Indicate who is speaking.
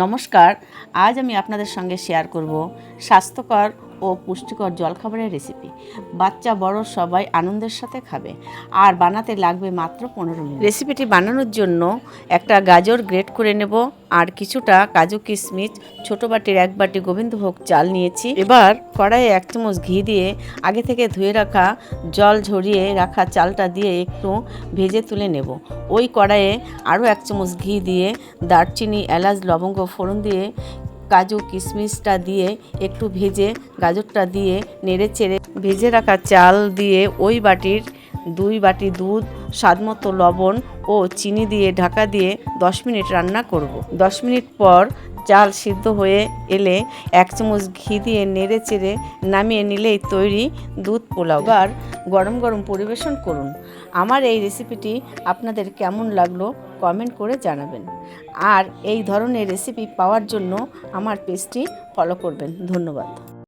Speaker 1: নমস্কার, আজ আমি আপনাদের সঙ্গে শেয়ার করব স্বাস্থ্যকর ও পুষ্টিকর জলখাবারের রেসিপি। বাচ্চা বড় সবাই আনন্দের সাথে খাবে আর বানাতে লাগবে মাত্র 15 মিনিট। রেসিপিটি বানানোর জন্য একটা গাজর গ্রেট করে নেব আর কিছুটা কাজু কিশমিশ, ছোটো বাটির 1 বাটি গোবিন্দভোগ চাল নিয়েছি। এবার কড়াইয়ে 1 চামচ ঘি দিয়ে আগে থেকে ধুয়ে রাখা জল ঝরিয়ে রাখা চালটা দিয়ে একটু ভেজে তুলে নেব। ওই কড়াইয়ে আরও 1 চামচ ঘি দিয়ে দারচিনি, এলাচ, লবঙ্গ ফোড়ন দিয়ে কাজু কিশমিশটা দিয়ে একটু ভেজে গাজরটা দিয়ে নেড়ে চেড়ে ভেজে রাখা চাল দিয়ে ওই বাটির 2 বাটি দুধ, স্বাদমতো লবণ ও চিনি দিয়ে ঢাকা দিয়ে 10 মিনিট রান্না করব। 10 মিনিট পর চাল সিদ্ধ হয়ে এলে 1 চামচ ঘি দিয়ে নেড়ে চেড়ে নামিয়ে নিলেই তৈরি দুধ পোলাও। এবার গরম গরম পরিবেশন করুন। আমার এই রেসিপিটি আপনাদের কেমন লাগলো কমেন্ট করে জানাবেন। আর এই ধরনের রেসিপি পাওয়ার জন্য আমার পেজটি ফলো করবেন। ধন্যবাদ।